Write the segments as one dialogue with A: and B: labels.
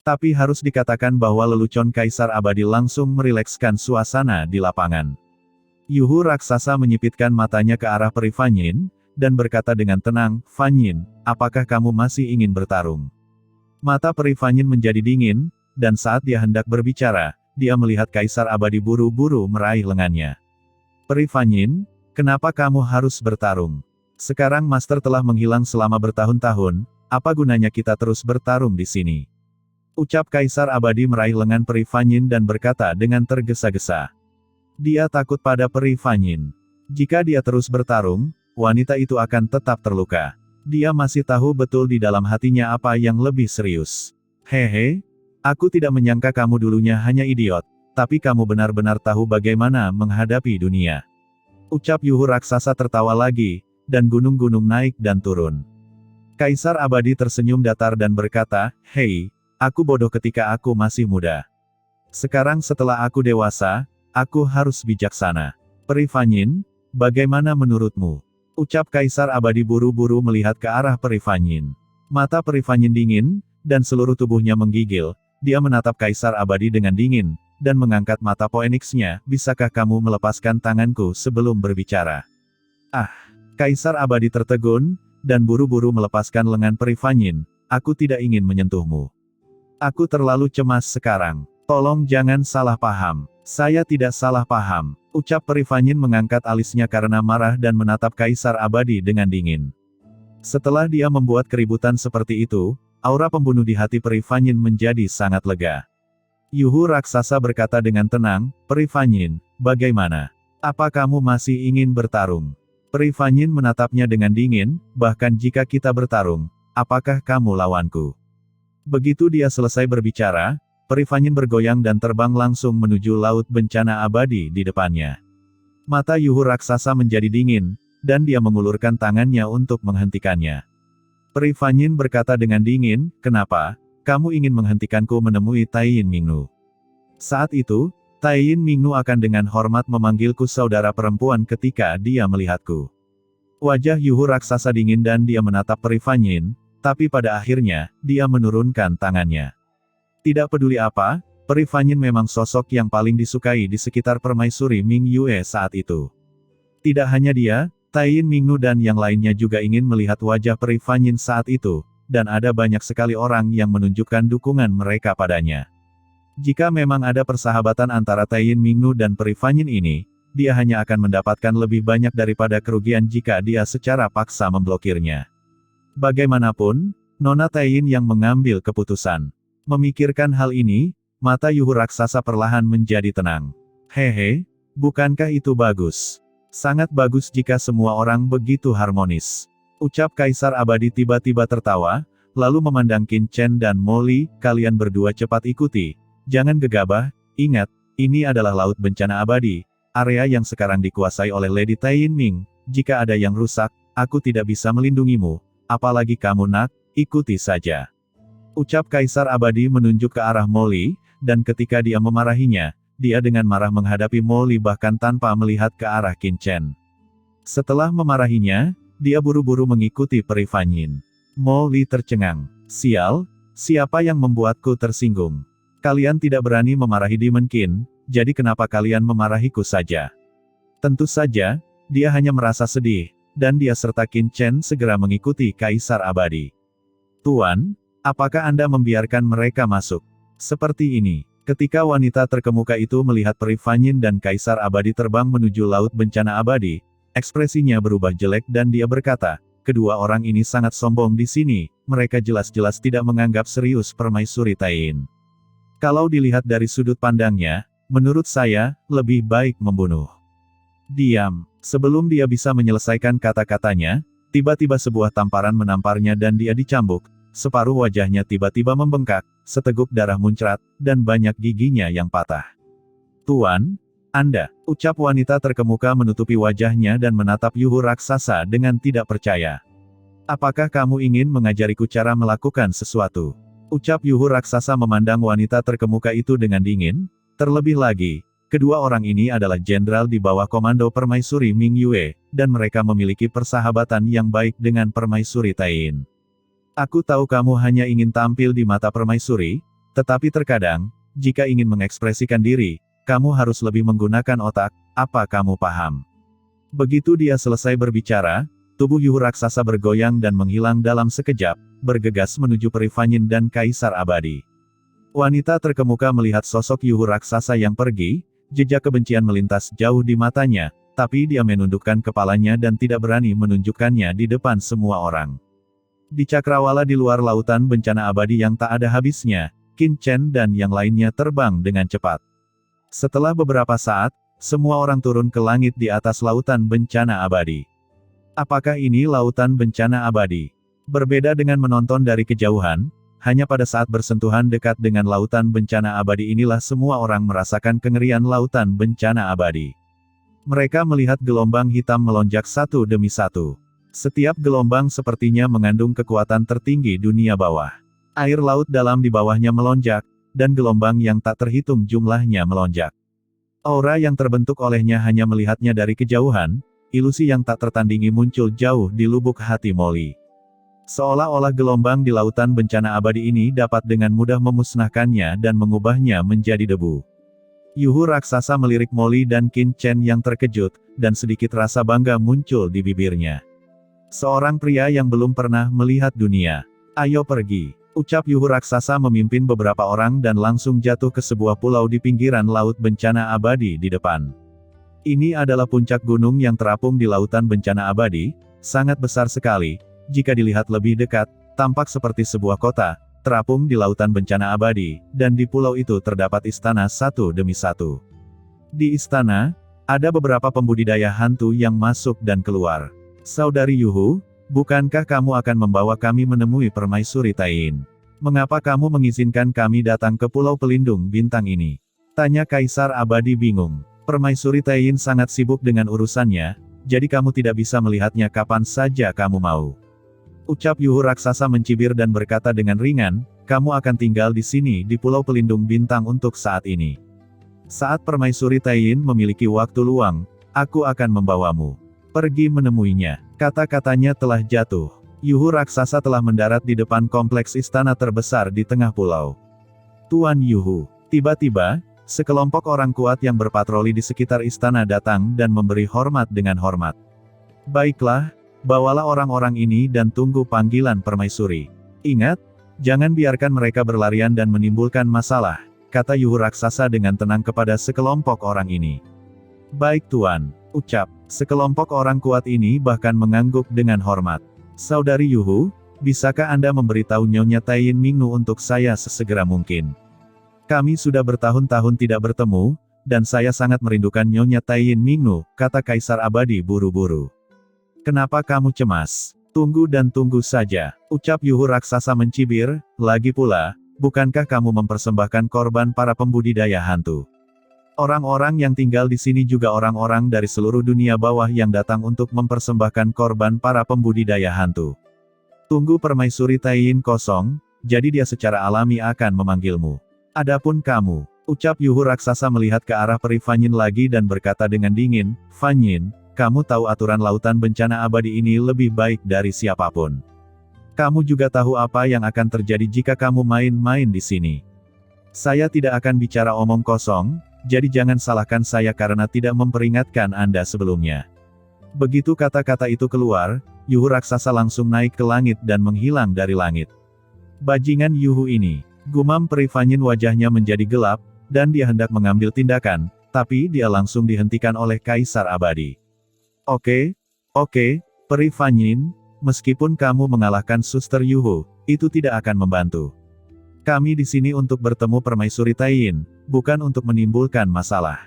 A: Tapi harus dikatakan bahwa lelucon Kaisar Abadi langsung merilekskan suasana di lapangan. Yuhu raksasa menyipitkan matanya ke arah peri Fanyin, dan berkata dengan tenang, "Fanyin, apakah kamu masih ingin bertarung?" Mata peri Fanyin menjadi dingin, dan saat dia hendak berbicara, dia melihat Kaisar Abadi buru-buru meraih lengannya. "Peri Fanyin, kenapa kamu harus bertarung? Sekarang Master telah menghilang selama bertahun-tahun, apa gunanya kita terus bertarung di sini?" Ucap Kaisar Abadi meraih lengan peri Fanyin dan berkata dengan tergesa-gesa. Dia takut pada peri Fanyin. Jika dia terus bertarung, wanita itu akan tetap terluka. Dia masih tahu betul di dalam hatinya apa yang lebih serius. "Hehe, aku tidak menyangka kamu dulunya hanya idiot, tapi kamu benar-benar tahu bagaimana menghadapi dunia." Ucap Yuhu raksasa tertawa lagi, dan gunung-gunung naik dan turun. Kaisar Abadi tersenyum datar dan berkata, "Hei, aku bodoh ketika aku masih muda. Sekarang setelah aku dewasa, aku harus bijaksana. Peri Fanyin, bagaimana menurutmu?" Ucap Kaisar Abadi buru-buru melihat ke arah peri Fanyin. Mata peri Fanyin dingin, dan seluruh tubuhnya menggigil. Dia menatap Kaisar Abadi dengan dingin, dan mengangkat mata Phoenix-nya, "Bisakah kamu melepaskan tanganku sebelum berbicara?" Ah! Kaisar Abadi tertegun, dan buru-buru melepaskan lengan peri Fanyin. "Aku tidak ingin menyentuhmu. Aku terlalu cemas sekarang. Tolong jangan salah paham." "Saya tidak salah paham," ucap peri Fanyin mengangkat alisnya karena marah dan menatap Kaisar Abadi dengan dingin. Setelah dia membuat keributan seperti itu, aura pembunuh di hati peri Fanyin menjadi sangat lega. Yuhu raksasa berkata dengan tenang, "Peri Fanyin, bagaimana? Apa kamu masih ingin bertarung?" Peri Fanyin menatapnya dengan dingin, "Bahkan jika kita bertarung, apakah kamu lawanku?" Begitu dia selesai berbicara, peri Fanyin bergoyang dan terbang langsung menuju laut bencana abadi di depannya. Mata Yuhu raksasa menjadi dingin, dan dia mengulurkan tangannya untuk menghentikannya. Peri Fanyin berkata dengan dingin, "Kenapa? Kamu ingin menghentikanku menemui Taiyin Mingnu?" Saat itu, Taiyin Mingnu akan dengan hormat memanggilku saudara perempuan ketika dia melihatku. Wajah Yuhu raksasa dingin dan dia menatap peri Fanyin, tapi pada akhirnya, dia menurunkan tangannya. Tidak peduli apa, peri Fanyin memang sosok yang paling disukai di sekitar permaisuri Ming Yue saat itu. Tidak hanya dia, Taiyin Mingnu dan yang lainnya juga ingin melihat wajah peri Fanyin saat itu, dan ada banyak sekali orang yang menunjukkan dukungan mereka padanya. Jika memang ada persahabatan antara Taiyin Mingnu dan peri Fanyin ini, dia hanya akan mendapatkan lebih banyak daripada kerugian jika dia secara paksa memblokirnya. Bagaimanapun, Nona Taiyin yang mengambil keputusan. Memikirkan hal ini, mata Yuhu raksasa perlahan menjadi tenang. "Hehe, bukankah itu bagus? Sangat bagus jika semua orang begitu harmonis." Ucap Kaisar Abadi tiba-tiba tertawa, lalu memandang Qin Chen dan Molly, "Kalian berdua cepat ikuti. Jangan gegabah, ingat, ini adalah laut bencana abadi, area yang sekarang dikuasai oleh Lady Taiyin Ming. Jika ada yang rusak, aku tidak bisa melindungimu, apalagi kamu nak, ikuti saja." Ucap Kaisar Abadi menunjuk ke arah Molly, dan ketika dia memarahinya, dia dengan marah menghadapi Molly bahkan tanpa melihat ke arah Qin Chen. Setelah memarahinya, dia buru-buru mengikuti peri Fanyin. Molly tercengang. "Sial, siapa yang membuatku tersinggung? Kalian tidak berani memarahi Demon Qin, jadi kenapa kalian memarahiku saja?" Tentu saja, dia hanya merasa sedih, dan dia serta Qin Chen segera mengikuti Kaisar Abadi. "Tuan, apakah Anda membiarkan mereka masuk?" Seperti ini, ketika wanita terkemuka itu melihat peri Fanyin dan Kaisar Abadi terbang menuju laut bencana abadi, ekspresinya berubah jelek dan dia berkata, "Kedua orang ini sangat sombong di sini, mereka jelas-jelas tidak menganggap serius permaisuri Taiyin. Kalau dilihat dari sudut pandangnya, menurut saya, lebih baik membunuh." Diam. Sebelum dia bisa menyelesaikan kata-katanya, tiba-tiba sebuah tamparan menamparnya dan dia dicambuk, separuh wajahnya tiba-tiba membengkak, seteguk darah muncrat, dan banyak giginya yang patah. "Tuan, Anda," ucap wanita terkemuka menutupi wajahnya dan menatap Yuhu raksasa dengan tidak percaya. "Apakah kamu ingin mengajariku cara melakukan sesuatu?" Ucap Yuhu raksasa memandang wanita terkemuka itu dengan dingin. Terlebih lagi, kedua orang ini adalah jenderal di bawah komando permaisuri Ming Yue, dan mereka memiliki persahabatan yang baik dengan permaisuri Taiyin. "Aku tahu kamu hanya ingin tampil di mata permaisuri, Tetapi terkadang, jika ingin mengekspresikan diri, kamu harus lebih menggunakan otak, apa kamu paham? Begitu dia selesai berbicara, tubuh Yuhu raksasa bergoyang dan menghilang dalam sekejap, bergegas menuju Peri Fanyin dan Kaisar Abadi. Wanita terkemuka melihat sosok Yuhu raksasa yang pergi, jejak kebencian melintas jauh di matanya, tapi dia menundukkan kepalanya dan tidak berani menunjukkannya di depan semua orang. Di cakrawala di luar lautan bencana abadi yang tak ada habisnya, Qin Chen dan yang lainnya terbang dengan cepat. Setelah beberapa saat, semua orang turun ke langit di atas lautan bencana abadi. Apakah ini lautan bencana abadi? Berbeda dengan menonton dari kejauhan, hanya pada saat bersentuhan dekat dengan lautan bencana abadi inilah semua orang merasakan kengerian lautan bencana abadi. Mereka melihat gelombang hitam melonjak satu demi satu. Setiap gelombang sepertinya mengandung kekuatan tertinggi dunia bawah. Air laut dalam di bawahnya melonjak, dan gelombang yang tak terhitung jumlahnya melonjak. Aura yang terbentuk olehnya hanya melihatnya dari kejauhan, ilusi yang tak tertandingi muncul jauh di lubuk hati Molly. Seolah-olah gelombang di lautan bencana abadi ini dapat dengan mudah memusnahkannya dan mengubahnya menjadi debu. Yuhu raksasa melirik Molly dan Qin Chen yang terkejut, dan sedikit rasa bangga muncul di bibirnya. Seorang pria yang belum pernah melihat dunia. Ayo pergi, ucap Yuhu raksasa memimpin beberapa orang dan langsung jatuh ke sebuah pulau di pinggiran laut bencana abadi di depan. Ini adalah puncak gunung yang terapung di lautan bencana abadi, sangat besar sekali. Jika dilihat lebih dekat, tampak seperti sebuah kota, terapung di lautan bencana abadi, dan di pulau itu terdapat istana satu demi satu. Di istana, ada beberapa pembudidaya hantu yang masuk dan keluar. Saudari Yuhu, bukankah kamu akan membawa kami menemui Permaisuri Taiyin? Mengapa kamu mengizinkan kami datang ke Pulau Pelindung Bintang ini? Tanya Kaisar Abadi bingung. Permaisuri Taiyin sangat sibuk dengan urusannya, jadi kamu tidak bisa melihatnya kapan saja kamu mau. Ucap Yuhu raksasa mencibir dan berkata dengan ringan, kamu akan tinggal di sini di Pulau Pelindung Bintang untuk saat ini. Saat Permaisuri Taiyin memiliki waktu luang, aku akan membawamu. Pergi menemuinya. Kata-katanya telah jatuh. Yuhu raksasa telah mendarat di depan kompleks istana terbesar di tengah pulau. Tuan Yuhu. Tiba-tiba, sekelompok orang kuat yang berpatroli di sekitar istana datang dan memberi hormat dengan hormat. Baiklah, bawalah orang-orang ini dan tunggu panggilan Permaisuri. Ingat, jangan biarkan mereka berlarian dan menimbulkan masalah, kata Yuhu raksasa dengan tenang kepada sekelompok orang ini. Baik Tuan, ucap. Sekelompok orang kuat ini bahkan mengangguk dengan hormat. Saudari Yuhu, bisakah Anda memberitahu Nyonya Taiyin Mingnu untuk saya sesegera mungkin? Kami sudah bertahun-tahun tidak bertemu, dan saya sangat merindukan Nyonya Taiyin Mingnu, kata Kaisar Abadi buru-buru. Kenapa kamu cemas? Tunggu dan tunggu saja, ucap Yuhu raksasa mencibir, lagi pula, bukankah kamu mempersembahkan korban para pembudidaya hantu? Orang-orang yang tinggal di sini juga orang-orang dari seluruh dunia bawah yang datang untuk mempersembahkan korban para pembudidaya hantu. Tunggu Permaisuri Taiyin kosong, jadi dia secara alami akan memanggilmu. Adapun kamu, ucap Yuhu raksasa melihat ke arah Peri Fanyin lagi dan berkata dengan dingin, Fanyin, kamu tahu aturan lautan bencana abadi ini lebih baik dari siapapun. Kamu juga tahu apa yang akan terjadi jika kamu main-main di sini. Saya tidak akan bicara omong kosong, jadi jangan salahkan saya karena tidak memperingatkan Anda sebelumnya. Begitu kata-kata itu keluar, Yuhu raksasa langsung naik ke langit dan menghilang dari langit. Bajingan Yuhu ini, gumam Peri Fanyin wajahnya menjadi gelap, dan dia hendak mengambil tindakan, tapi dia langsung dihentikan oleh Kaisar Abadi. Oke, Peri Fanyin, meskipun kamu mengalahkan Suster Yuhu, itu tidak akan membantu. Kami di sini untuk bertemu Permaisuri Taiyin, bukan untuk menimbulkan masalah.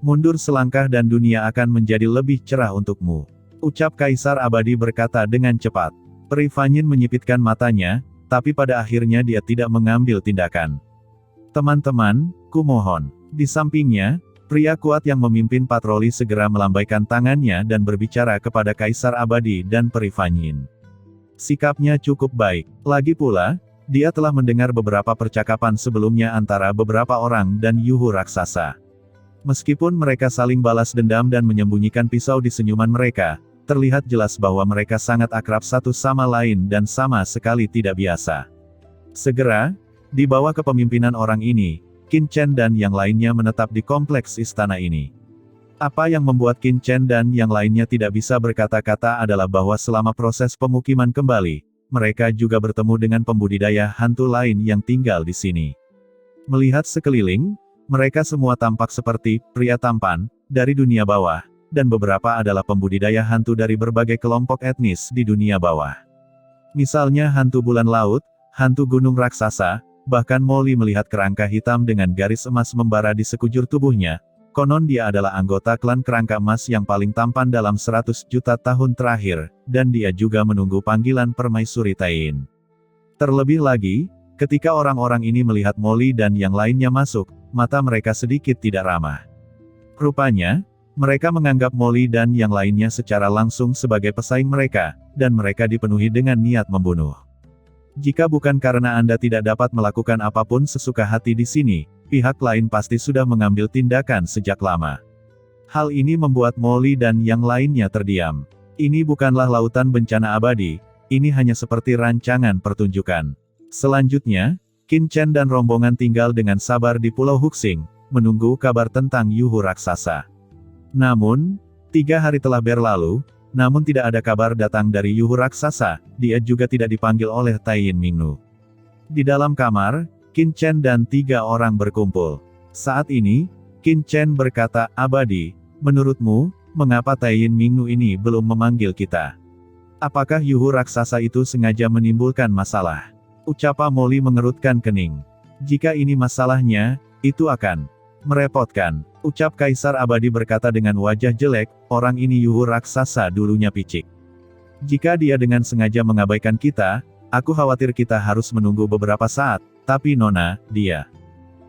A: Mundur selangkah dan dunia akan menjadi lebih cerah untukmu. Ucap Kaisar Abadi berkata dengan cepat. Peri Fanyin menyipitkan matanya, tapi pada akhirnya dia tidak mengambil tindakan. Teman-teman, kumohon. Di sampingnya, pria kuat yang memimpin patroli segera melambaikan tangannya dan berbicara kepada Kaisar Abadi dan Peri Fanyin. Sikapnya cukup baik. Lagi pula, dia telah mendengar beberapa percakapan sebelumnya antara beberapa orang dan Yuhu raksasa. Meskipun mereka saling balas dendam dan menyembunyikan pisau di senyuman mereka, terlihat jelas bahwa mereka sangat akrab satu sama lain dan sama sekali tidak biasa. Segera, Di bawah kepemimpinan orang ini, Qin Chen dan yang lainnya menetap di kompleks istana ini. Apa yang membuat Qin Chen dan yang lainnya tidak bisa berkata-kata adalah bahwa selama proses pemukiman kembali, mereka juga bertemu dengan pembudidaya hantu lain yang tinggal di sini. Melihat sekeliling, mereka semua tampak seperti pria tampan dari dunia bawah, dan beberapa adalah pembudidaya hantu dari berbagai kelompok etnis di dunia bawah. Misalnya hantu bulan laut, hantu gunung raksasa, bahkan Molly melihat kerangka hitam dengan garis emas membara di sekujur tubuhnya. Konon dia adalah anggota klan kerangka emas yang paling tampan dalam 100 juta tahun terakhir, dan dia juga menunggu panggilan permaisuri Tain. Terlebih lagi, ketika orang-orang ini melihat Molly dan yang lainnya masuk, mata mereka sedikit tidak ramah. Rupanya, mereka menganggap Molly dan yang lainnya secara langsung sebagai pesaing mereka, dan mereka dipenuhi dengan niat membunuh. Jika bukan karena Anda tidak dapat melakukan apapun sesuka hati di sini, pihak lain pasti sudah mengambil tindakan sejak lama. Hal ini membuat Molly dan yang lainnya terdiam. Ini bukanlah lautan bencana abadi, ini hanya seperti rancangan pertunjukan. Selanjutnya, Qin Chen dan rombongan tinggal dengan sabar di Pulau Huxing, menunggu kabar tentang Yuhu raksasa. Namun, 3 hari telah berlalu, namun tidak ada kabar datang dari Yuhu raksasa, dia juga tidak dipanggil oleh Tain Mingnu. Di dalam kamar, Qin Chen dan 3 orang berkumpul. Saat ini, Qin Chen berkata, "Abadi, menurutmu, mengapa Tain Mingnu ini belum memanggil kita? Apakah Yuhu raksasa itu sengaja menimbulkan masalah?" Ucapa Molly mengerutkan kening. "Jika ini masalahnya, itu akan merepotkan," ucap Kaisar Abadi berkata dengan wajah jelek, "Orang ini Yuhu raksasa dulunya picik. Jika dia dengan sengaja mengabaikan kita, aku khawatir kita harus menunggu beberapa saat, tapi Nona, dia."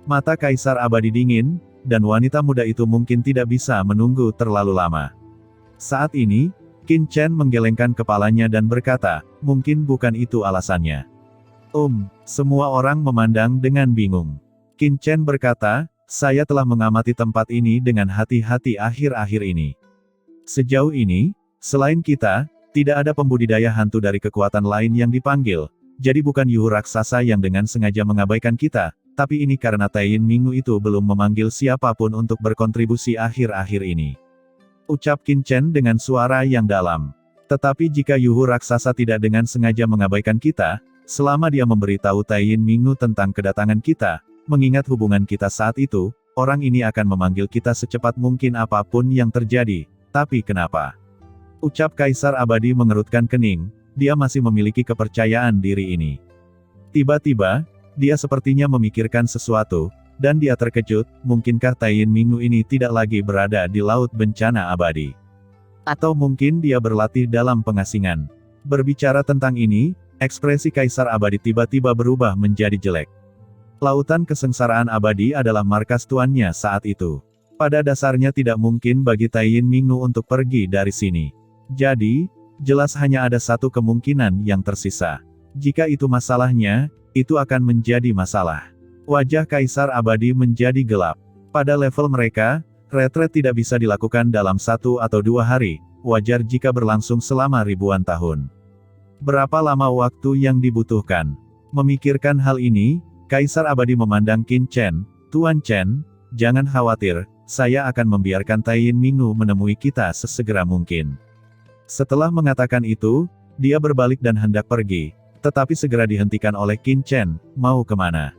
A: Mata Kaisar Abadi dingin, dan wanita muda itu mungkin tidak bisa menunggu terlalu lama. Saat ini, Qin Chen menggelengkan kepalanya dan berkata, "Mungkin bukan itu alasannya." Semua orang memandang dengan bingung. Qin Chen berkata, "Saya telah mengamati tempat ini dengan hati-hati akhir-akhir ini. Sejauh ini, selain kita, tidak ada pembudidaya hantu dari kekuatan lain yang dipanggil, jadi bukan Yuhu raksasa yang dengan sengaja mengabaikan kita, tapi ini karena Tain Mingnu itu belum memanggil siapapun untuk berkontribusi akhir-akhir ini," ucap Qin Chen dengan suara yang dalam. "Tetapi jika Yuhu raksasa tidak dengan sengaja mengabaikan kita, selama dia memberitahu Tain Mingnu tentang kedatangan kita, mengingat hubungan kita saat itu, orang ini akan memanggil kita secepat mungkin apapun yang terjadi. Tapi kenapa?" Ucap Kaisar Abadi mengerutkan kening, dia masih memiliki kepercayaan diri ini. Tiba-tiba, dia sepertinya memikirkan sesuatu, dan dia terkejut, mungkinkah Tain Mingnu ini tidak lagi berada di Laut Bencana Abadi? Atau mungkin dia berlatih dalam pengasingan? Berbicara tentang ini, ekspresi Kaisar Abadi tiba-tiba berubah menjadi jelek. Lautan kesengsaraan abadi adalah markas tuannya saat itu. Pada dasarnya tidak mungkin bagi Tain Mingnu untuk pergi dari sini. Jadi, jelas hanya ada satu kemungkinan yang tersisa. Jika itu masalahnya, itu akan menjadi masalah. Wajah Kaisar Abadi menjadi gelap. Pada level mereka, retret tidak bisa dilakukan dalam 1 atau 2 hari, wajar jika berlangsung selama ribuan tahun. Berapa lama waktu yang dibutuhkan? Memikirkan hal ini, Kaisar Abadi memandang Qin Chen, "Tuan Chen, jangan khawatir, saya akan membiarkan Tain Mingnu menemui kita sesegera mungkin." Setelah mengatakan itu, dia berbalik dan hendak pergi, tetapi segera dihentikan oleh Qin Chen, "Mau kemana?"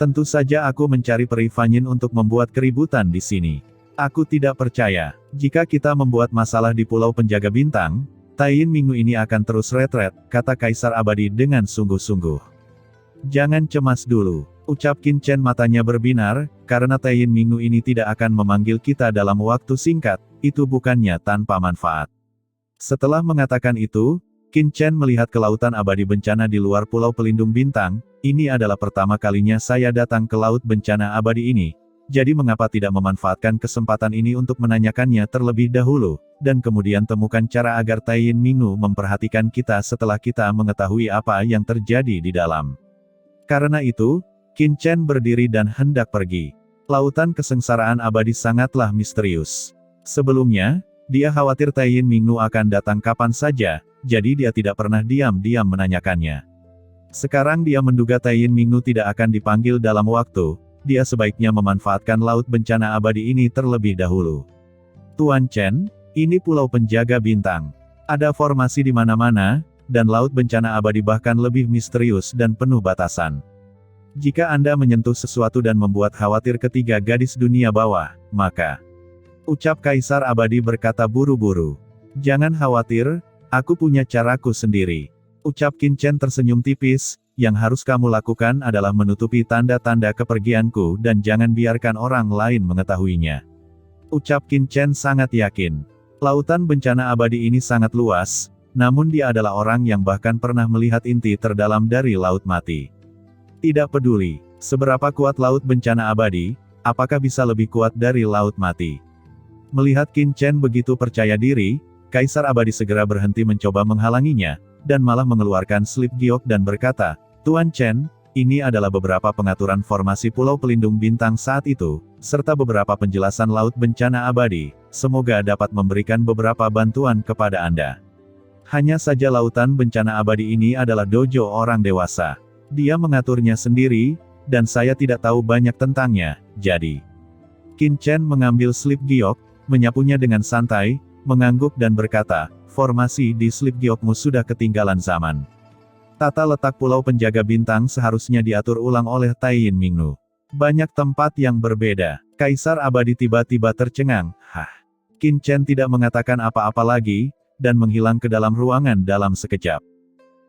A: "Tentu saja aku mencari Peri Fanyin untuk membuat keributan di sini. Aku tidak percaya, jika kita membuat masalah di Pulau Penjaga Bintang, Tain Mingnu ini akan terus retret," kata Kaisar Abadi dengan sungguh-sungguh. "Jangan cemas dulu," ucap Qin Chen matanya berbinar, "karena Tain Mingnu ini tidak akan memanggil kita dalam waktu singkat, itu bukannya tanpa manfaat." Setelah mengatakan itu, Qin Chen melihat ke lautan abadi bencana di luar Pulau Pelindung Bintang. "Ini adalah pertama kalinya saya datang ke Laut Bencana Abadi ini. Jadi mengapa tidak memanfaatkan kesempatan ini untuk menanyakannya terlebih dahulu, dan kemudian temukan cara agar Tain Mingnu memperhatikan kita setelah kita mengetahui apa yang terjadi di dalam." Karena itu, Qin Chen berdiri dan hendak pergi. Lautan kesengsaraan abadi sangatlah misterius. Sebelumnya, dia khawatir Tain Mingnu akan datang kapan saja, jadi dia tidak pernah diam-diam menanyakannya. Sekarang dia menduga Taiyin Mingnu tidak akan dipanggil dalam waktu, dia sebaiknya memanfaatkan Laut Bencana Abadi ini terlebih dahulu. Tuan Chen, ini Pulau Penjaga Bintang. Ada formasi di mana-mana, dan Laut Bencana Abadi bahkan lebih misterius dan penuh batasan. Jika Anda menyentuh sesuatu dan membuat khawatir ketiga gadis dunia bawah, maka... Ucap Kaisar Abadi berkata buru-buru. Jangan khawatir, aku punya caraku sendiri. Ucap Qin Chen tersenyum tipis, yang harus kamu lakukan adalah menutupi tanda-tanda kepergianku dan jangan biarkan orang lain mengetahuinya. Ucap Qin Chen sangat yakin. Lautan Bencana Abadi ini sangat luas, namun dia adalah orang yang bahkan pernah melihat inti terdalam dari Laut Mati. Tidak peduli, seberapa kuat Laut Bencana Abadi, apakah bisa lebih kuat dari Laut Mati? Melihat Qin Chen begitu percaya diri, Kaisar Abadi segera berhenti mencoba menghalanginya, dan malah mengeluarkan slip giok dan berkata, Tuan Chen, ini adalah beberapa pengaturan formasi Pulau Pelindung Bintang saat itu, serta beberapa penjelasan Laut Bencana Abadi, semoga dapat memberikan beberapa bantuan kepada Anda. Hanya saja Lautan Bencana Abadi ini adalah dojo orang dewasa. Dia mengaturnya sendiri, dan saya tidak tahu banyak tentangnya, jadi. Qin Chen mengambil slip giok, menyapunya dengan santai, mengangguk dan berkata, formasi di slip giokmu sudah ketinggalan zaman. Tata letak Pulau Penjaga Bintang seharusnya diatur ulang oleh Taiyin Mingnu. Banyak tempat yang berbeda. Kaisar Abadi tiba-tiba tercengang. Qin Chen tidak mengatakan apa-apa lagi, dan menghilang ke dalam ruangan dalam sekejap.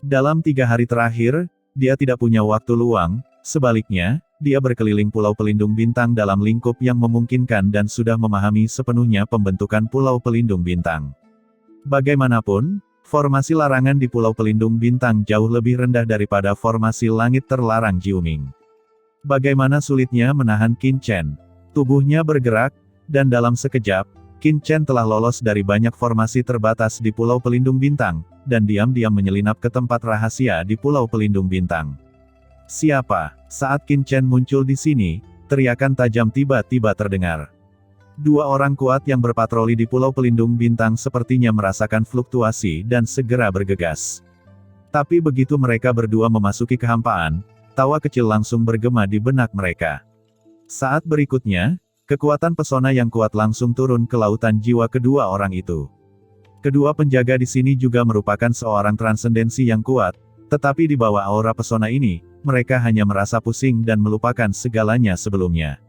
A: Dalam 3 hari terakhir, dia tidak punya waktu luang, sebaliknya, dia berkeliling Pulau Pelindung Bintang dalam lingkup yang memungkinkan dan sudah memahami sepenuhnya pembentukan Pulau Pelindung Bintang. Bagaimanapun, formasi larangan di Pulau Pelindung Bintang jauh lebih rendah daripada formasi langit terlarang Jiuming. Bagaimana sulitnya menahan Qin Chen. Tubuhnya bergerak, dan dalam sekejap, Qin Chen telah lolos dari banyak formasi terbatas di Pulau Pelindung Bintang, dan diam-diam menyelinap ke tempat rahasia di Pulau Pelindung Bintang. Siapa? Saat Qin Chen muncul di sini, teriakan tajam tiba-tiba terdengar. 2 orang kuat yang berpatroli di Pulau Pelindung Bintang sepertinya merasakan fluktuasi dan segera bergegas. Tapi begitu mereka berdua memasuki kehampaan, tawa kecil langsung bergema di benak mereka. Saat berikutnya, kekuatan pesona yang kuat langsung turun ke lautan jiwa kedua orang itu. Kedua penjaga di sini juga merupakan seorang transendensi yang kuat, tetapi di bawah aura pesona ini, mereka hanya merasa pusing dan melupakan segalanya sebelumnya.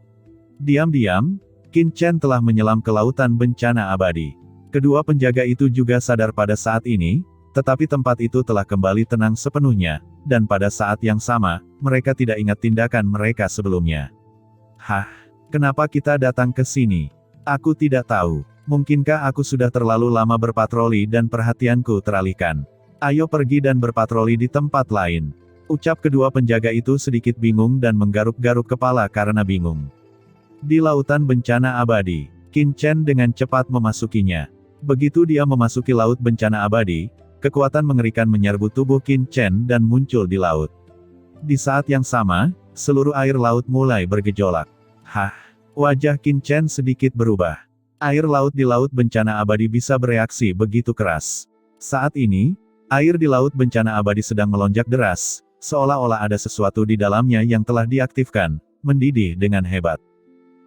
A: Diam-diam, Qin Chen telah menyelam ke Lautan Bencana Abadi. Kedua penjaga itu juga sadar pada saat ini, tetapi tempat itu telah kembali tenang sepenuhnya, dan pada saat yang sama, mereka tidak ingat tindakan mereka sebelumnya. Kenapa kita datang ke sini? Aku tidak tahu. Mungkinkah aku sudah terlalu lama berpatroli dan perhatianku teralihkan? Ayo pergi dan berpatroli di tempat lain. Ucap kedua penjaga itu sedikit bingung dan menggaruk-garuk kepala karena bingung. Di Lautan Bencana Abadi, Qin Chen dengan cepat memasukinya. Begitu dia memasuki Laut Bencana Abadi, kekuatan mengerikan menyerbu tubuh Qin Chen dan muncul di laut. Di saat yang sama, seluruh air laut mulai bergejolak. Wajah Qin Chen sedikit berubah. Air laut di Laut Bencana Abadi bisa bereaksi begitu keras. Saat ini, air di Laut Bencana Abadi sedang melonjak deras. Seolah-olah ada sesuatu di dalamnya yang telah diaktifkan, mendidih dengan hebat.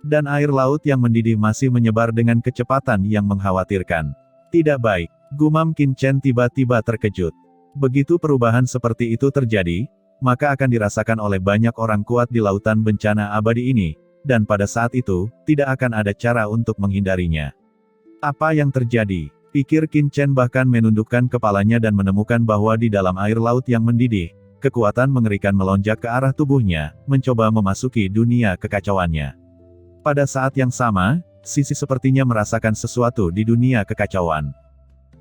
A: Dan air laut yang mendidih masih menyebar dengan kecepatan yang mengkhawatirkan. Tidak baik, gumam Qin Chen tiba-tiba terkejut. Begitu perubahan seperti itu terjadi, maka akan dirasakan oleh banyak orang kuat di Lautan Bencana Abadi ini, dan pada saat itu, tidak akan ada cara untuk menghindarinya. Apa yang terjadi? Pikir Qin Chen bahkan menundukkan kepalanya dan menemukan bahwa di dalam air laut yang mendidih, kekuatan mengerikan melonjak ke arah tubuhnya, mencoba memasuki dunia kekacauannya. Pada saat yang sama, Sisi sepertinya merasakan sesuatu di dunia kekacauan.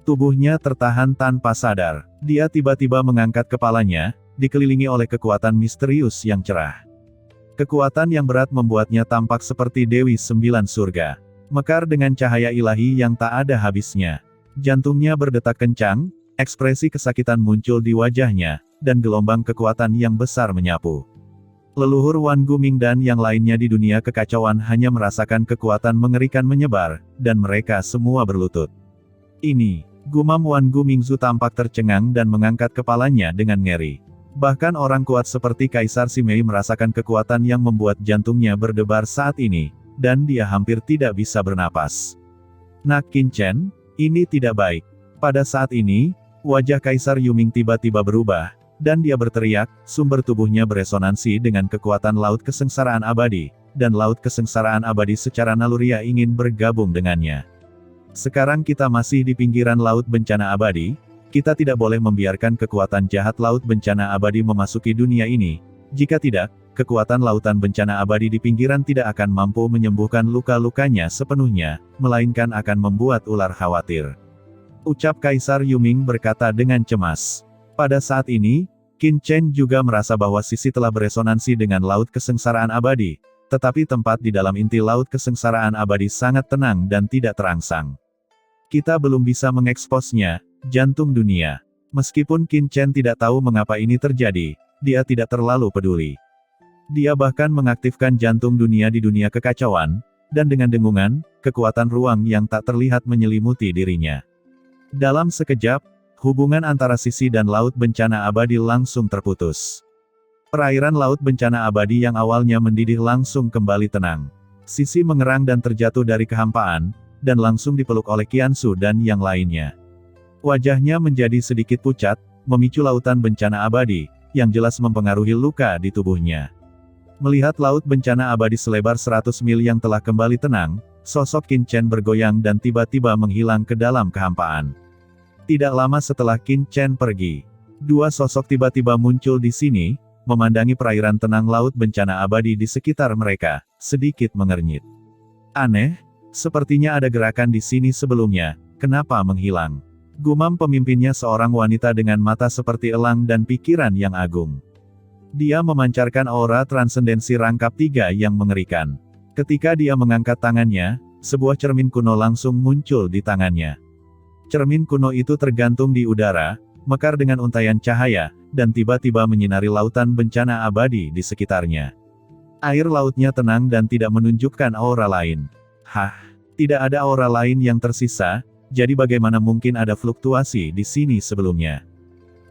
A: Tubuhnya tertahan tanpa sadar. Dia tiba-tiba mengangkat kepalanya, dikelilingi oleh kekuatan misterius yang cerah. Kekuatan yang berat membuatnya tampak seperti Dewi Sembilan Surga. Mekar dengan cahaya ilahi yang tak ada habisnya. Jantungnya berdetak kencang, ekspresi kesakitan muncul di wajahnya, dan gelombang kekuatan yang besar menyapu. Leluhur Wan Guming dan yang lainnya di dunia kekacauan hanya merasakan kekuatan mengerikan menyebar, dan mereka semua berlutut. Ini, gumam Wan Gumingzu tampak tercengang dan mengangkat kepalanya dengan ngeri. Bahkan orang kuat seperti Kaisar Simei merasakan kekuatan yang membuat jantungnya berdebar saat ini, dan dia hampir tidak bisa bernapas. Nak Qinchen, ini tidak baik. Pada saat ini, wajah Kaisar Yuming tiba-tiba berubah, dan dia berteriak, sumber tubuhnya beresonansi dengan kekuatan Laut Kesengsaraan Abadi, dan Laut Kesengsaraan Abadi secara naluriah ingin bergabung dengannya. Sekarang kita masih di pinggiran Laut Bencana Abadi, kita tidak boleh membiarkan kekuatan jahat Laut Bencana Abadi memasuki dunia ini. Jika tidak, kekuatan Lautan Bencana Abadi di pinggiran tidak akan mampu menyembuhkan luka-lukanya sepenuhnya, melainkan akan membuat ular khawatir. Ucap Kaisar Yuming berkata dengan cemas. Pada saat ini, Qinchen juga merasa bahwa sisi telah beresonansi dengan Laut Kesengsaraan Abadi, tetapi tempat di dalam inti Laut Kesengsaraan Abadi sangat tenang dan tidak terangsang. Kita belum bisa mengeksposnya, jantung dunia. Meskipun Qinchen tidak tahu mengapa ini terjadi, dia tidak terlalu peduli. Dia bahkan mengaktifkan jantung dunia di dunia kekacauan, dan dengan dengungan, kekuatan ruang yang tak terlihat menyelimuti dirinya. Dalam sekejap, hubungan antara sisi dan Laut Bencana Abadi langsung terputus. Perairan Laut Bencana Abadi yang awalnya mendidih langsung kembali tenang. Sisi mengerang dan terjatuh dari kehampaan, dan langsung dipeluk oleh Qiansu dan yang lainnya. Wajahnya menjadi sedikit pucat, memicu lautan bencana abadi, yang jelas mempengaruhi luka di tubuhnya. Melihat Laut Bencana Abadi selebar 100 mil yang telah kembali tenang, sosok Qinchen bergoyang dan tiba-tiba menghilang ke dalam kehampaan. Tidak lama setelah Qinchen pergi, dua sosok tiba-tiba muncul di sini, memandangi perairan tenang Laut Bencana Abadi di sekitar mereka, sedikit mengernyit. Aneh, sepertinya ada gerakan di sini sebelumnya, kenapa menghilang? Gumam pemimpinnya seorang wanita dengan mata seperti elang dan pikiran yang agung. Dia memancarkan aura transendensi rangkap 3 yang mengerikan. Ketika dia mengangkat tangannya, sebuah cermin kuno langsung muncul di tangannya. Cermin kuno itu tergantung di udara, mekar dengan untaian cahaya, dan tiba-tiba menyinari lautan bencana abadi di sekitarnya. Air lautnya tenang dan tidak menunjukkan aura lain. Hah, tidak ada aura lain yang tersisa, jadi bagaimana mungkin ada fluktuasi di sini sebelumnya?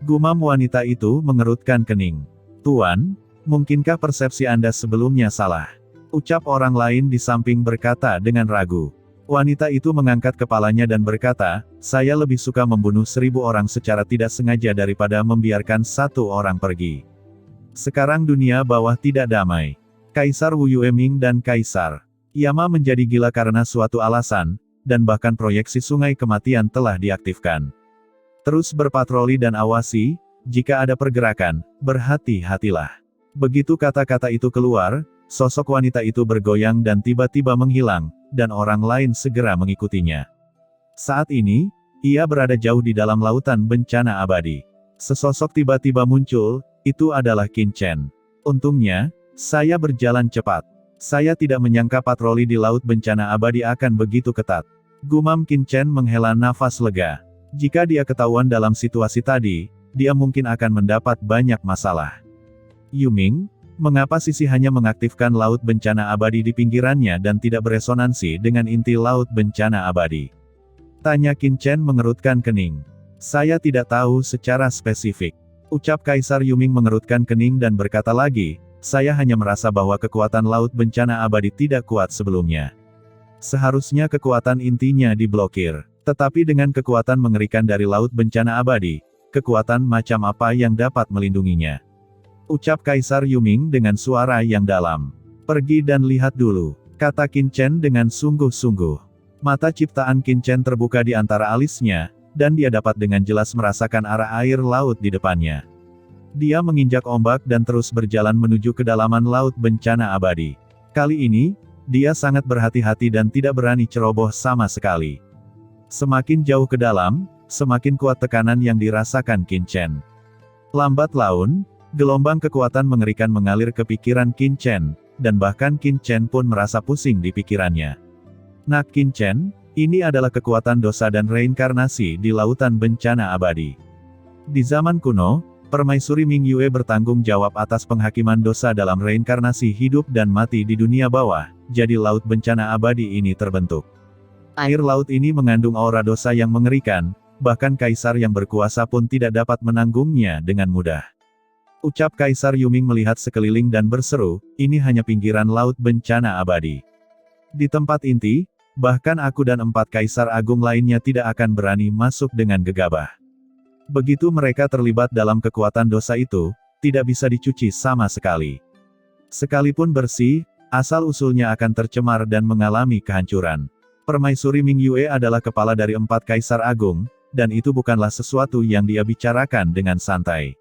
A: Gumam wanita itu mengerutkan kening. Tuan, mungkinkah persepsi Anda sebelumnya salah? Ucap orang lain di samping berkata dengan ragu. Wanita itu mengangkat kepalanya dan berkata, saya lebih suka membunuh 1000 orang secara tidak sengaja daripada membiarkan 1 orang pergi. Sekarang dunia bawah tidak damai. Kaisar Wu Yueming dan Kaisar Yama menjadi gila karena suatu alasan, dan bahkan proyeksi sungai kematian telah diaktifkan. Terus berpatroli dan awasi, jika ada pergerakan, berhati-hatilah. Begitu kata-kata itu keluar, sosok wanita itu bergoyang dan tiba-tiba menghilang, dan orang lain segera mengikutinya. Saat ini, ia berada jauh di dalam lautan bencana abadi. Sesosok tiba-tiba muncul, itu adalah Qinchen. Untungnya, saya berjalan cepat. Saya tidak menyangka patroli di Laut Bencana Abadi akan begitu ketat. Gumam Qinchen menghela nafas lega. Jika dia ketahuan dalam situasi tadi, dia mungkin akan mendapat banyak masalah. Yuming, mengapa Sisi hanya mengaktifkan Laut Bencana Abadi di pinggirannya dan tidak beresonansi dengan inti Laut Bencana Abadi? Tanya Qinchen mengerutkan kening. Saya tidak tahu secara spesifik. Ucap Kaisar Yuming mengerutkan kening dan berkata lagi, saya hanya merasa bahwa kekuatan Laut Bencana Abadi tidak kuat sebelumnya. Seharusnya kekuatan intinya diblokir. Tetapi dengan kekuatan mengerikan dari Laut Bencana Abadi, kekuatan macam apa yang dapat melindunginya? Ucap Kaisar Yuming dengan suara yang dalam. Pergi dan lihat dulu, kata Qinchen dengan sungguh-sungguh. Mata ciptaan Qinchen terbuka di antara alisnya, dan dia dapat dengan jelas merasakan arah air laut di depannya. Dia menginjak ombak dan terus berjalan menuju kedalaman Laut Bencana Abadi. Kali ini, dia sangat berhati-hati dan tidak berani ceroboh sama sekali. Semakin jauh ke dalam, semakin kuat tekanan yang dirasakan Qinchen. Lambat laun, gelombang kekuatan mengerikan mengalir ke pikiran Qinchen, dan bahkan Qinchen pun merasa pusing di pikirannya. Nak Qinchen, ini adalah kekuatan dosa dan reinkarnasi di Lautan Bencana Abadi. Di zaman kuno, Permaisuri Ming Yue bertanggung jawab atas penghakiman dosa dalam reinkarnasi hidup dan mati di dunia bawah, jadi Laut Bencana Abadi ini terbentuk. Air laut ini mengandung aura dosa yang mengerikan, bahkan kaisar yang berkuasa pun tidak dapat menanggungnya dengan mudah. Ucap Kaisar Yuming melihat sekeliling dan berseru, ini hanya pinggiran laut bencana abadi. Di tempat inti, bahkan aku dan 4 Kaisar Agung lainnya tidak akan berani masuk dengan gegabah. Begitu mereka terlibat dalam kekuatan dosa itu, tidak bisa dicuci sama sekali. Sekalipun bersih, asal-usulnya akan tercemar dan mengalami kehancuran. Permaisuri Ming Yue adalah kepala dari 4 Kaisar Agung, dan itu bukanlah sesuatu yang dia bicarakan dengan santai.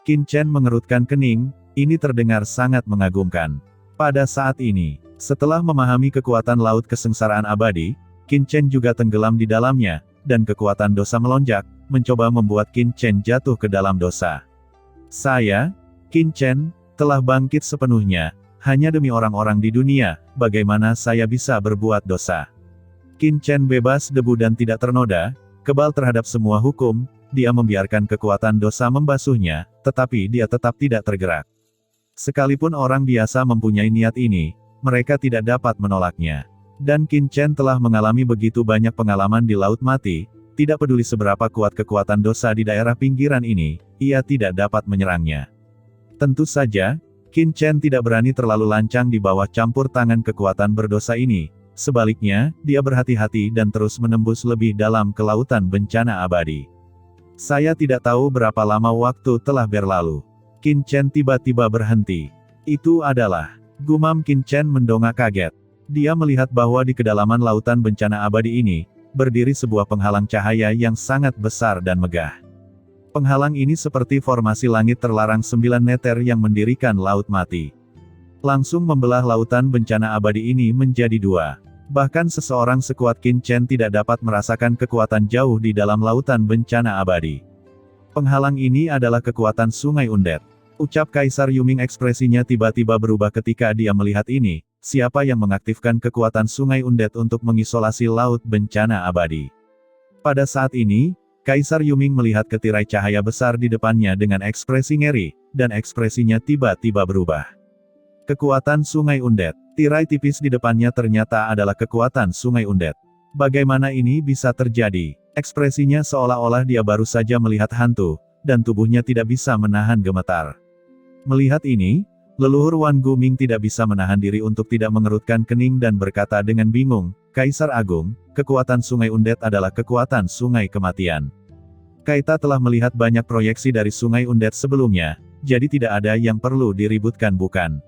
A: Qin Chen mengerutkan kening, ini terdengar sangat mengagumkan. Pada saat ini, setelah memahami kekuatan laut kesengsaraan abadi, Qin Chen juga tenggelam di dalamnya, dan kekuatan dosa melonjak, mencoba membuat Qin Chen jatuh ke dalam dosa. Saya, Qin Chen, telah bangkit sepenuhnya, hanya demi orang-orang di dunia, bagaimana saya bisa berbuat dosa. Qin Chen bebas debu dan tidak ternoda, kebal terhadap semua hukum, dia membiarkan kekuatan dosa membasuhnya, tetapi dia tetap tidak tergerak. Sekalipun orang biasa mempunyai niat ini, mereka tidak dapat menolaknya. Dan Qin Chen telah mengalami begitu banyak pengalaman di Laut Mati, tidak peduli seberapa kuat kekuatan dosa di daerah pinggiran ini, ia tidak dapat menyerangnya. Tentu saja, Qin Chen tidak berani terlalu lancang di bawah campur tangan kekuatan berdosa ini, sebaliknya, dia berhati-hati dan terus menembus lebih dalam ke lautan bencana abadi. Saya tidak tahu berapa lama waktu telah berlalu. Qin Chen tiba-tiba berhenti. Itu adalah, gumam Qin Chen mendongak kaget. Dia melihat bahwa di kedalaman lautan bencana abadi ini, berdiri sebuah penghalang cahaya yang sangat besar dan megah. Penghalang ini seperti formasi langit terlarang 9 meter yang mendirikan Laut Mati. Langsung membelah lautan bencana abadi ini menjadi 2. Bahkan seseorang sekuat Qin Chen tidak dapat merasakan kekuatan jauh di dalam lautan bencana abadi. Penghalang ini adalah kekuatan Sungai Undet. Ucap Kaisar Yuming ekspresinya tiba-tiba berubah ketika dia melihat ini. Siapa yang mengaktifkan kekuatan Sungai Undet untuk mengisolasi laut bencana abadi? Pada saat ini, Kaisar Yuming melihat ketirai cahaya besar di depannya dengan ekspresi ngeri, dan ekspresinya tiba-tiba berubah. Kekuatan Sungai Undet. Tirai tipis di depannya ternyata adalah kekuatan Sungai Undet. Bagaimana ini bisa terjadi? Ekspresinya seolah-olah dia baru saja melihat hantu, dan tubuhnya tidak bisa menahan gemetar. Melihat ini, leluhur Wan Guming tidak bisa menahan diri untuk tidak mengerutkan kening dan berkata dengan bingung, Kaisar Agung, kekuatan Sungai Undet adalah kekuatan Sungai Kematian. Kaita telah melihat banyak proyeksi dari Sungai Undet sebelumnya, jadi tidak ada yang perlu diributkan bukan?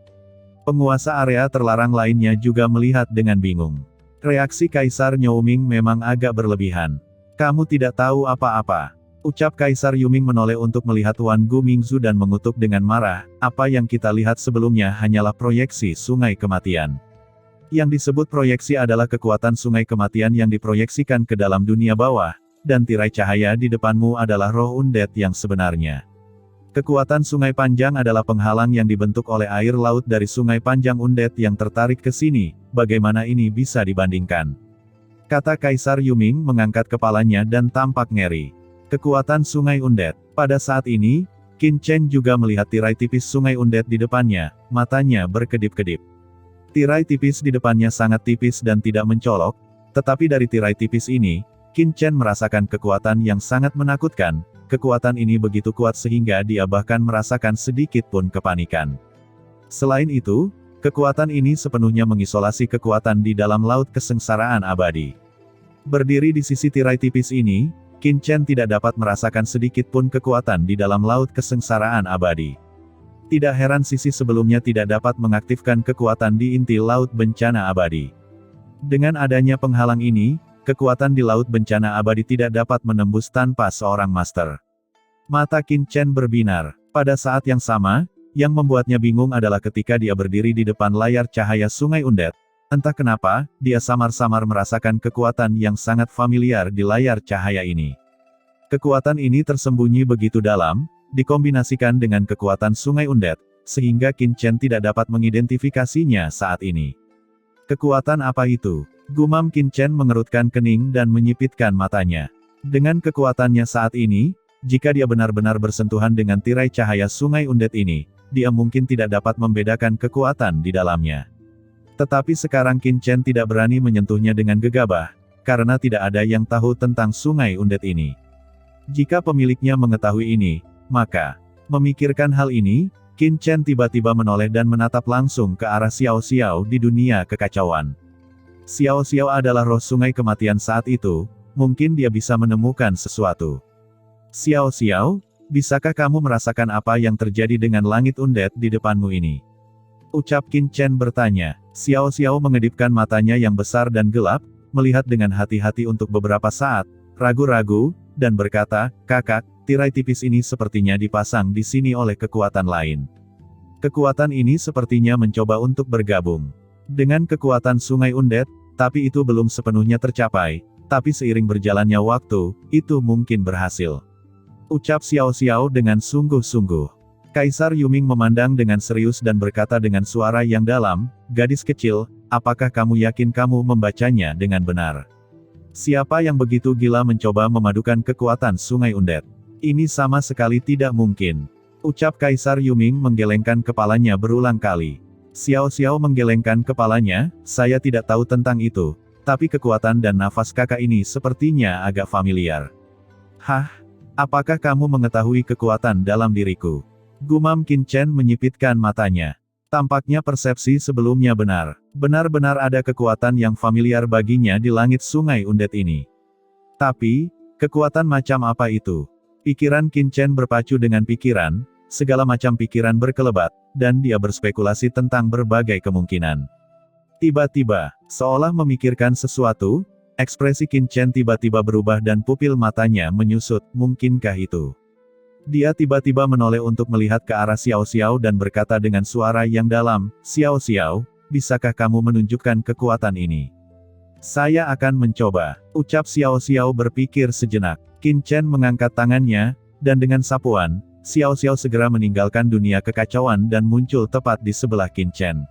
A: Penguasa area terlarang lainnya juga melihat dengan bingung. Reaksi Kaisar Nyouming memang agak berlebihan. Kamu tidak tahu apa-apa. Ucap Kaisar Yuming menoleh untuk melihat Wan Gumingzu dan mengutuk dengan marah, apa yang kita lihat sebelumnya hanyalah proyeksi Sungai Kematian. Yang disebut proyeksi adalah kekuatan Sungai Kematian yang diproyeksikan ke dalam dunia bawah, dan tirai cahaya di depanmu adalah roh undet yang sebenarnya. Kekuatan Sungai Panjang adalah penghalang yang dibentuk oleh air laut dari Sungai Panjang Undet yang tertarik ke sini, bagaimana ini bisa dibandingkan? Kata Kaisar Yuming mengangkat kepalanya dan tampak ngeri. Kekuatan Sungai Undet. Pada saat ini, Qin Chen juga melihat tirai tipis Sungai Undet di depannya, matanya berkedip-kedip. Tirai tipis di depannya sangat tipis dan tidak mencolok, tetapi dari tirai tipis ini, Qin Chen merasakan kekuatan yang sangat menakutkan, kekuatan ini begitu kuat sehingga dia bahkan merasakan sedikit pun kepanikan. Selain itu, kekuatan ini sepenuhnya mengisolasi kekuatan di dalam laut kesengsaraan abadi. Berdiri di sisi tirai tipis ini, Qin Chen tidak dapat merasakan sedikit pun kekuatan di dalam laut kesengsaraan abadi. Tidak heran sisi sebelumnya tidak dapat mengaktifkan kekuatan di inti laut bencana abadi. Dengan adanya penghalang ini, kekuatan di laut bencana abadi tidak dapat menembus tanpa seorang master. Mata Qin Chen berbinar. Pada saat yang sama, yang membuatnya bingung adalah ketika dia berdiri di depan layar cahaya Sungai Undet. Entah kenapa, dia samar-samar merasakan kekuatan yang sangat familiar di layar cahaya ini. Kekuatan ini tersembunyi begitu dalam, dikombinasikan dengan kekuatan Sungai Undet, sehingga Qin Chen tidak dapat mengidentifikasinya saat ini. Kekuatan apa itu? Gumam Qin Chen mengerutkan kening dan menyipitkan matanya. Dengan kekuatannya saat ini, jika dia benar-benar bersentuhan dengan tirai cahaya Sungai Undet ini, dia mungkin tidak dapat membedakan kekuatan di dalamnya. Tetapi sekarang Qin Chen tidak berani menyentuhnya dengan gegabah, karena tidak ada yang tahu tentang Sungai Undet ini. Jika pemiliknya mengetahui ini, maka, Memikirkan hal ini, Qin Chen tiba-tiba menoleh dan menatap langsung ke arah Xiao Xiao di dunia kekacauan. Xiao Xiao adalah roh sungai kematian saat itu, mungkin dia bisa menemukan sesuatu. Xiao Xiao, bisakah kamu merasakan apa yang terjadi dengan langit undead di depanmu ini? Ucap Qin Chen bertanya. Xiao Xiao mengedipkan matanya yang besar dan gelap, melihat dengan hati-hati untuk beberapa saat, ragu-ragu, dan berkata, "Kakak, tirai tipis ini sepertinya dipasang di sini oleh kekuatan lain. Kekuatan ini sepertinya mencoba untuk bergabung dengan kekuatan sungai undead, tapi itu belum sepenuhnya tercapai, tapi seiring berjalannya waktu, itu mungkin berhasil." Ucap Xiao Xiao dengan sungguh-sungguh. Kaisar Yuming memandang dengan serius dan berkata dengan suara yang dalam, "Gadis kecil, apakah kamu yakin kamu membacanya dengan benar? Siapa yang begitu gila mencoba memadukan kekuatan sungai undead? Ini sama sekali tidak mungkin." Ucap Kaisar Yuming menggelengkan kepalanya berulang kali. Xiao Xiao menggelengkan kepalanya, "Saya tidak tahu tentang itu, tapi kekuatan dan nafas kakak ini sepertinya agak familiar." "Hah? Apakah kamu mengetahui kekuatan dalam diriku?" Gumam Qin Chen menyipitkan matanya. Tampaknya persepsi sebelumnya benar. Benar-benar ada kekuatan yang familiar baginya di langit sungai undead ini. Tapi, kekuatan macam apa itu? Pikiran Qin Chen berpacu dengan pikiran, segala macam pikiran berkelebat, dan dia berspekulasi tentang berbagai kemungkinan. Tiba-tiba, seolah memikirkan sesuatu, ekspresi Qin Chen tiba-tiba berubah dan pupil matanya menyusut, mungkinkah itu? Dia tiba-tiba menoleh untuk melihat ke arah Xiao Xiao dan berkata dengan suara yang dalam, "Xiao Xiao, bisakah kamu menunjukkan kekuatan ini?" "Saya akan mencoba," ucap Xiao Xiao berpikir sejenak. Qin Chen mengangkat tangannya, dan dengan sapuan, Xiao Xiao segera meninggalkan dunia kekacauan dan muncul tepat di sebelah Qin Chen.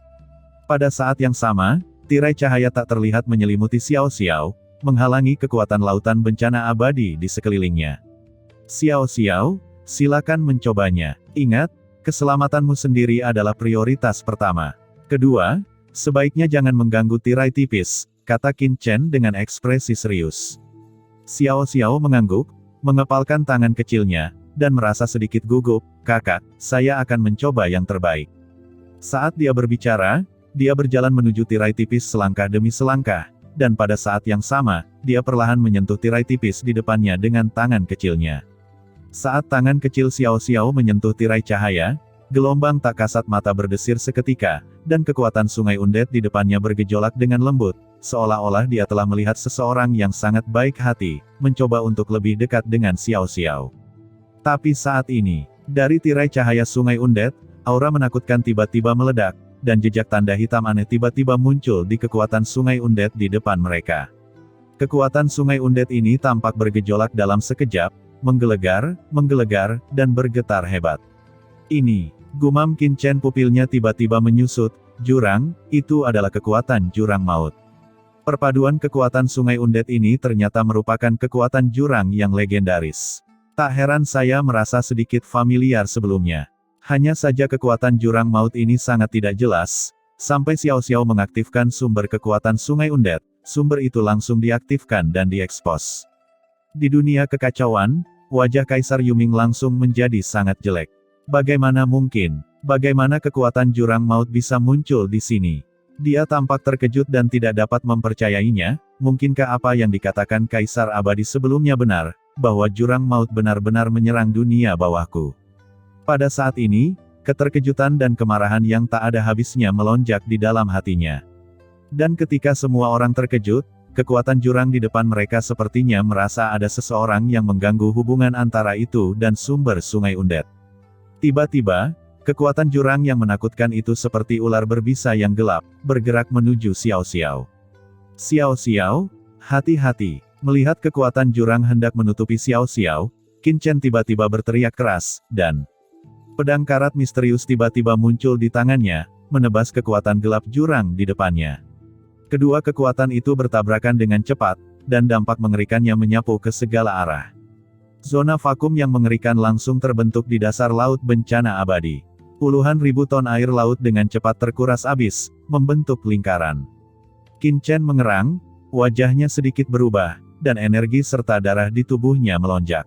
A: Pada saat yang sama, tirai cahaya tak terlihat menyelimuti Xiao Xiao, menghalangi kekuatan lautan bencana abadi di sekelilingnya. "Xiao Xiao, silakan mencobanya. Ingat, keselamatanmu sendiri adalah prioritas pertama. Kedua, sebaiknya jangan mengganggu tirai tipis," kata Qin Chen dengan ekspresi serius. Xiao Xiao mengangguk, mengepalkan tangan kecilnya, dan merasa sedikit gugup. "Kakak, saya akan mencoba yang terbaik." Saat dia berbicara, dia berjalan menuju tirai tipis selangkah demi selangkah, dan pada saat yang sama, dia perlahan menyentuh tirai tipis di depannya dengan tangan kecilnya. Saat tangan kecil Xiao Xiao menyentuh tirai cahaya, gelombang tak kasat mata berdesir seketika, dan kekuatan sungai undead di depannya bergejolak dengan lembut, seolah-olah dia telah melihat seseorang yang sangat baik hati, mencoba untuk lebih dekat dengan Xiao Xiao. Tapi saat ini, dari tirai cahaya sungai undead, aura menakutkan tiba-tiba meledak, dan jejak tanda hitam aneh tiba-tiba muncul di kekuatan sungai undead di depan mereka. Kekuatan sungai undead ini tampak bergejolak dalam sekejap, menggelegar, dan bergetar hebat. "Ini," gumam Qin Chen, pupilnya tiba-tiba menyusut, "jurang, itu adalah kekuatan jurang maut." Perpaduan kekuatan sungai undead ini ternyata merupakan kekuatan jurang yang legendaris. Tak heran saya merasa sedikit familiar sebelumnya. Hanya saja kekuatan jurang maut ini sangat tidak jelas, sampai Xiao Xiao mengaktifkan sumber kekuatan sungai undead, sumber itu langsung diaktifkan dan diekspos. Di dunia kekacauan, wajah Kaisar Yuming langsung menjadi sangat jelek. Bagaimana mungkin? Bagaimana kekuatan jurang maut bisa muncul di sini? Dia tampak terkejut dan tidak dapat mempercayainya. Mungkinkah apa yang dikatakan Kaisar Abadi sebelumnya benar, bahwa jurang maut benar-benar menyerang dunia bawahku? Pada saat ini, keterkejutan dan kemarahan yang tak ada habisnya melonjak di dalam hatinya. Dan ketika semua orang terkejut, kekuatan jurang di depan mereka sepertinya merasa ada seseorang yang mengganggu hubungan antara itu dan sumber sungai undead. Tiba-tiba, kekuatan jurang yang menakutkan itu seperti ular berbisa yang gelap, bergerak menuju Xiao Xiao. "Xiao Xiao, hati-hati." Melihat kekuatan jurang hendak menutupi Xiao Xiao, Qin Chen tiba-tiba berteriak keras, dan pedang karat misterius tiba-tiba muncul di tangannya, menebas kekuatan gelap jurang di depannya. Kedua kekuatan itu bertabrakan dengan cepat, dan dampak mengerikannya menyapu ke segala arah. Zona vakum yang mengerikan langsung terbentuk di dasar laut bencana abadi. Puluhan ribu ton air laut dengan cepat terkuras abis, membentuk lingkaran. Qin Chen mengerang, wajahnya sedikit berubah, dan energi serta darah di tubuhnya melonjak.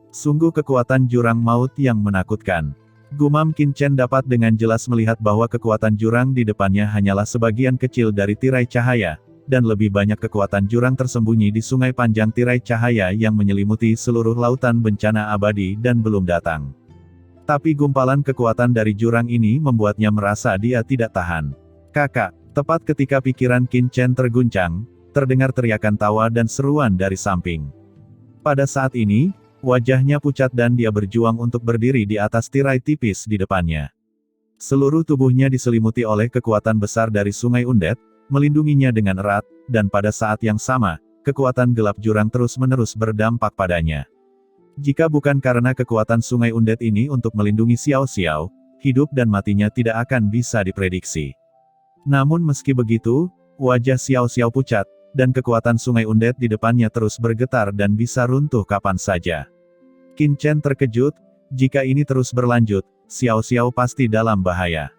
A: Sungguh kekuatan jurang maut yang menakutkan. Gumam Qin Chen dapat dengan jelas melihat bahwa kekuatan jurang di depannya hanyalah sebagian kecil dari tirai cahaya, dan lebih banyak kekuatan jurang tersembunyi di sungai panjang tirai cahaya yang menyelimuti seluruh lautan bencana abadi dan belum datang. Tapi gumpalan kekuatan dari jurang ini membuatnya merasa dia tidak tahan. Kakak, tepat ketika pikiran Qin Chen terguncang, terdengar teriakan tawa dan seruan dari samping. Pada saat ini, wajahnya pucat dan dia berjuang untuk berdiri di atas tirai tipis di depannya. Seluruh tubuhnya diselimuti oleh kekuatan besar dari Sungai Undet, melindunginya dengan erat, dan pada saat yang sama, kekuatan gelap jurang terus-menerus berdampak padanya. Jika bukan karena kekuatan Sungai Undet ini untuk melindungi Xiao Xiao, hidup dan matinya tidak akan bisa diprediksi. Namun meski begitu, wajah Xiao Xiao pucat, dan kekuatan Sungai Undet di depannya terus bergetar dan bisa runtuh kapan saja. Qin Chen terkejut, jika ini terus berlanjut, Xiao Xiao pasti dalam bahaya.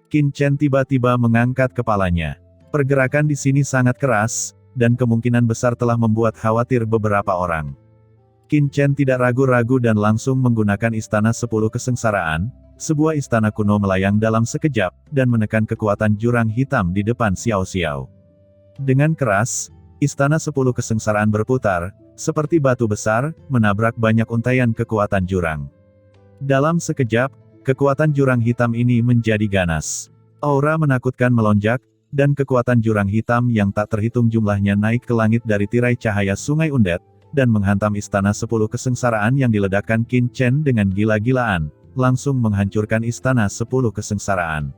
A: Qin Chen tiba-tiba mengangkat kepalanya. Pergerakan di sini sangat keras, dan kemungkinan besar telah membuat khawatir beberapa orang. Qin Chen tidak ragu-ragu dan langsung menggunakan Istana 10 Kesengsaraan, sebuah istana kuno melayang dalam sekejap, dan menekan kekuatan jurang hitam di depan Xiao Xiao. Dengan keras, Istana 10 Kesengsaraan berputar, seperti batu besar, menabrak banyak untaian kekuatan jurang. Dalam sekejap, kekuatan jurang hitam ini menjadi ganas. Aura menakutkan melonjak, dan kekuatan jurang hitam yang tak terhitung jumlahnya naik ke langit dari tirai cahaya Sungai Undet, dan menghantam Istana 10 Kesengsaraan yang diledakkan Qin Chen dengan gila-gilaan, langsung menghancurkan Istana 10 Kesengsaraan.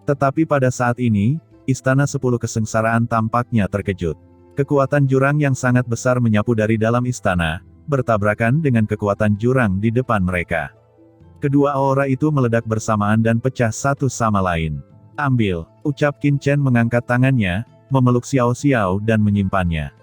A: Tetapi pada saat ini, Istana 10 Kesengsaraan tampaknya terkejut. Kekuatan jurang yang sangat besar menyapu dari dalam istana, bertabrakan dengan kekuatan jurang di depan mereka. Kedua aura itu meledak bersamaan dan pecah satu sama lain. Ambil, ucap Qin Chen mengangkat tangannya, memeluk Xiao Xiao dan menyimpannya.